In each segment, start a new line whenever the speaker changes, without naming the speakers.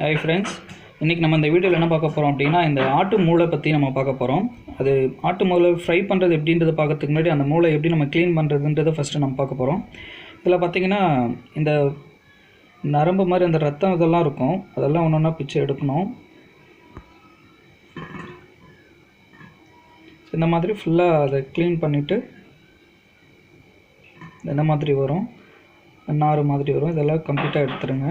Hi friends, இன்னைக்கு நம்ம இந்த வீடியோல என்ன பார்க்க போறோம் அப்படினா இந்த ஆட்டு மூளை பத்தி நம்ம பார்க்க போறோம். அது ஆட்டு மூளை ஃப்ரை பண்றது எப்படின்றத பார்க்கிறதுக்கு முன்னாடி அந்த மூளை எப்படி நம்ம க்ளீன் பண்றதுன்றத ஃபர்ஸ்ட் நம்ம பார்க்க போறோம். இதல பாத்தீங்கன்னா இந்த நரம்பு மாதிரி அந்த ரத்தம் இதெல்லாம் இருக்கும். அதெல்லாம் ஒவ்வொண்ணா பிச்சு எடுக்கணும். இந்த மாதிரி ஃபுல்லா அதை க்ளீன் பண்ணிட்டு இந்த மாதிரி வரும். நாறு மாதிரி வரும். இதெல்லாம் கம்ப்ளீட்டா எடுத்துருங்க.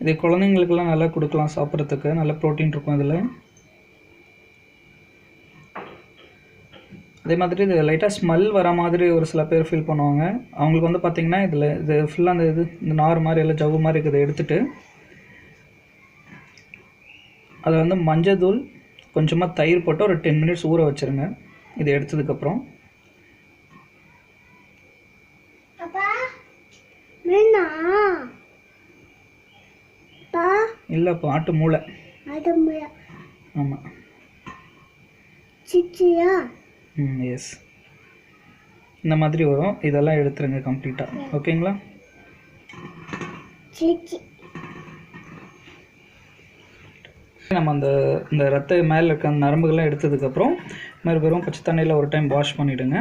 இது குழந்தைகளுக்குலாம் நல்லா கொடுக்கலாம் சாப்பிட்றதுக்கு. நல்ல புரோட்டீன் இருக்கும் இதில். அதே மாதிரி இது லைட்டாக ஸ்மெல் வர மாதிரி ஒரு சில பேர் ஃபீல் பண்ணுவாங்க. அவங்களுக்கு வந்து பார்த்திங்கன்னா இதில் இது ஃபுல்லாக அந்த இந்த நார் மாதிரி எல்லாம் ஜவ்வு மாதிரி இருக்கிறத எடுத்துகிட்டு அதில் வந்து மஞ்சள் தூள் கொஞ்சமாக தயிர் போட்டு ஒரு 10 மினிட்ஸ் ஊற வச்சுருங்க. இது எடுத்ததுக்கப்புறம் இல்லைப்பா ஆட்டு மூளை. ஆமாம். எஸ், இந்த மாதிரி வரும். இதெல்லாம் எடுத்துருங்க கம்ப்ளீட்டாக. ஓகேங்களா? நம்ம இந்த ரத்த மேலே இருக்க அந்த நரம்புகள்லாம் எடுத்ததுக்கப்புறம் வெறும் பச்சை தண்ணியில் ஒரு டைம் வாஷ் பண்ணிவிடுங்க.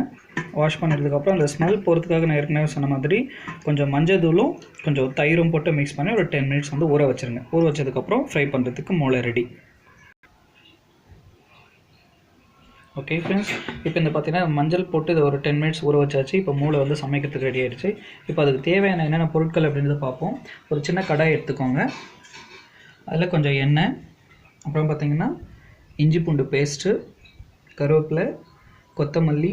வாஷ் பண்ணிட்டதுக்கப்புறம் அந்த ஸ்மெல் போகிறதுக்காக நான் ஏற்கனவே சொன்ன மாதிரி கொஞ்சம் மஞ்சள் தூளும் கொஞ்சம் தயிரும் போட்டு மிக்ஸ் பண்ணி ஒரு 10 மினிட்ஸ் வந்து ஊற வச்சுருங்க. ஊற வச்சதுக்கப்புறம் ஃப்ரை பண்ணுறதுக்கு மூளை ரெடி. ஓகே ஃப்ரெண்ட்ஸ், இப்போ இந்த பார்த்தீங்கன்னா மஞ்சள் போட்டு இதை ஒரு 10 மினிட்ஸ் ஊற வச்சாச்சு. இப்போ மூளை வந்து சமைக்கிறதுக்கு ரெடி ஆகிடுச்சு. இப்போ அதுக்கு தேவையான என்னென்ன பொருட்கள் அப்படின்றத பார்ப்போம். ஒரு சின்ன கடாய் எடுத்துக்கோங்க. அதில் கொஞ்சம் எண்ணெய், அப்புறம் பார்த்திங்கன்னா இஞ்சி பூண்டு பேஸ்ட்டு, கருவேப்பிலை, கொத்தமல்லி,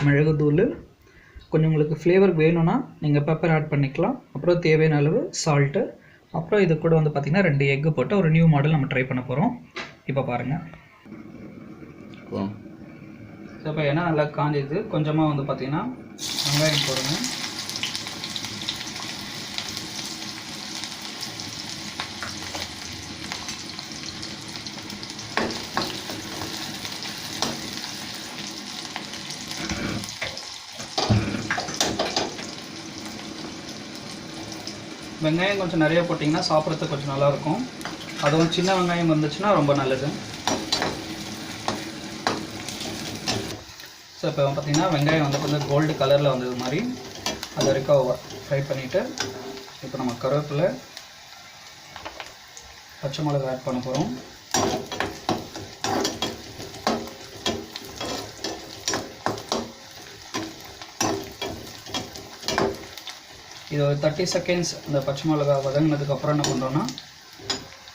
மிளகுத்தூள், கொஞ்சம் உங்களுக்கு ஃப்ளேவர் வேணும்னா நீங்கள் பெப்பர் ஆட் பண்ணிக்கலாம். அப்புறம் தேவையான அளவு சால்ட்டு, அப்புறம் இது கூட வந்து பார்த்திங்கன்னா 2 எக்கு போட்டு ஒரு நியூ மாடல் நம்ம ட்ரை பண்ண போகிறோம். இப்போ பாருங்கள். ஸோ இப்போ எண்ணெய் நல்லா காஞ்சிது. கொஞ்சமாக வந்து பார்த்திங்கன்னா வெங்காயம் போடுங்க. வெங்காயம் கொஞ்சம் நிறைய போட்டிங்கன்னா சாப்பிட்றதுக்கு கொஞ்சம் நல்லாயிருக்கும். அதுவும் சின்ன வெங்காயம் இருந்துச்சுன்னா ரொம்ப நல்லது. ஸோ இப்போ பார்த்திங்கன்னா வெங்காயம் வந்து கொஞ்சம் கோல்டு கலரில் வந்தது மாதிரி அது வரைக்கும் ஃப்ரை பண்ணிவிட்டு இப்போ நம்ம கருவேப்பிலை, பச்சை மிளகாய் ஆட் பண்ண போகிறோம். இது ஒரு 30 செகண்ட்ஸ் அந்த பச்சை மிளகா வதங்கினதுக்கப்புறம் என்ன பண்ணுறோன்னா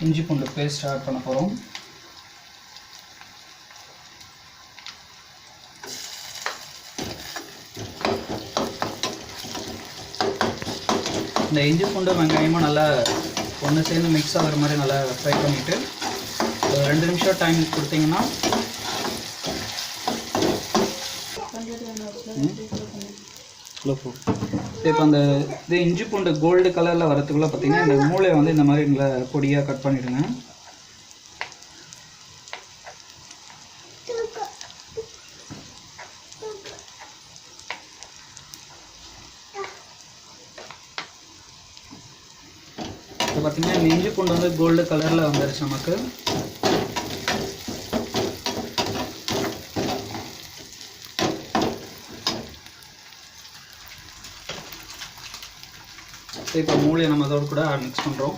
இஞ்சி பூண்டு பேஸ்ட் ஆட் பண்ண போகிறோம். இந்த இஞ்சி பூண்டு வெங்காயமும் நல்லா ஒன்று சேர்ந்து மிக்ஸ் ஆகிற மாதிரி நல்லா ஃப்ரை பண்ணிவிட்டு 2 நிமிஷம் டைம் கொடுத்தீங்கன்னா இப்போ அந்த இது இஞ்சி பூண்டு கோல்டு கலரில் வரத்துக்குள்ளே பார்த்திங்கன்னா இந்த மூளையை வந்து இந்த மாதிரி நல்லா பொடியாக கட் பண்ணிவிடுங்க. இப்போ பார்த்திங்கன்னா இந்த இஞ்சி பூண்டு வந்து கோல்டு கலரில் வந்துருச்சு நமக்கு. இப்போ மூளையை நம்ம அதோடு கூட மிக்ஸ் பண்ணுறோம்.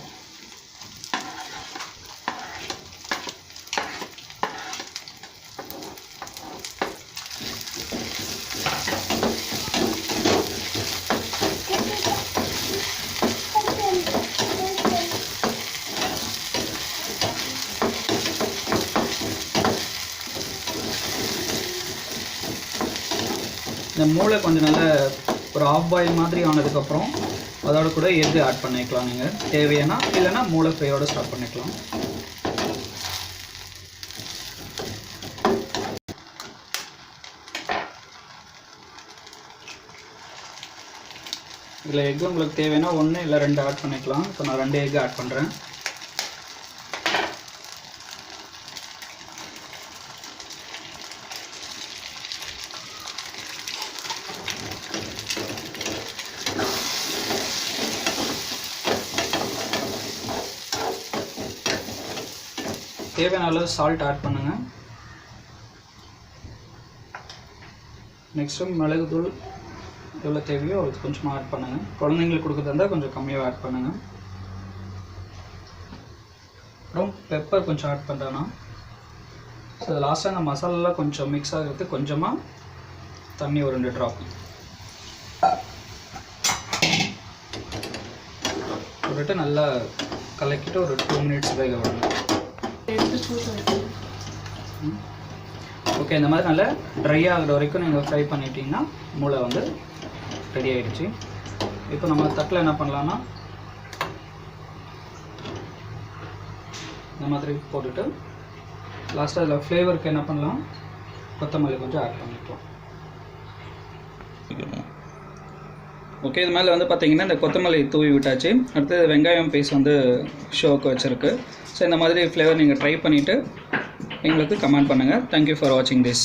இந்த மூளை கொஞ்சம் நல்ல ஒரு ஆஃப் பாயில் மாதிரி ஆனதுக்கப்புறம் அதோட கூட எக்கு ஆட் பண்ணிக்கலாம். நீங்கள் தேவையானா, இல்லைன்னா மூளை ஃப்ரையோடு ஸ்டார்ட் பண்ணிக்கலாம். இதில் எக்கு உங்களுக்கு தேவைன்னா 1 இல்லை 2 ஆட் பண்ணிக்கலாம். இப்போ நான் 2 எக்கு ஆட் பண்ணுறேன். தேவையான அளவு சால்ட் ஆட் பண்ணுங்கள். நெக்ஸ்ட்டு மிளகுத்தூள் எவ்வளோ தேவையோ அதுக்கு கொஞ்சமாக ஆட் பண்ணுங்கள். குழந்தைங்களுக்கு கொடுக்குறதா இருந்தால் கொஞ்சம் கம்மியாக ஆட் பண்ணுங்கள். அப்புறம் பெப்பர் கொஞ்சம் ஆட் பண்ணுறேன்னா. ஸோ லாஸ்ட்டாக அந்த மசாலாலாம் கொஞ்சம் மிக்ஸ் ஆகிறதுக்கு கொஞ்சமாக தண்ணி ஒரு 2 ட்ராப் போட்டுட்டு நல்லா கலக்கிட்டு ஒரு 2 மினிட்ஸ் வேக விடணும். ஓகே, இந்த மாதிரி நல்லா ட்ரை ஆகிற வரைக்கும் நீங்கள் ஃப்ரை பண்ணிட்டீங்கன்னா மூளை வந்து ரெடி ஆகிடுச்சு. இப்போ நம்ம தட்டில் என்ன பண்ணலான்னா இந்த மாதிரி போட்டுட்டு லாஸ்ட்டாக அதில் ஃப்ளேவருக்கு என்ன பண்ணலாம், கொத்தமல்லி கொஞ்சம் ஆட் பண்ணிக்கலாம். ஓகே, இது மேலே வந்து பார்த்தீங்கன்னா இந்த கொத்தமல்லி தூவி விட்டாச்சு. அடுத்து வெங்காயம் பீஸ் வந்து ஷோக்கு வச்சுருக்கு. ஸோ இந்த மாதிரி ஃப்ளேவர் நீங்கள் ட்ரை பண்ணிவிட்டு எங்களுக்கு கமெண்ட் பண்ணுங்கள். தேங்க்யூ ஃபார் வாட்சிங் திஸ்.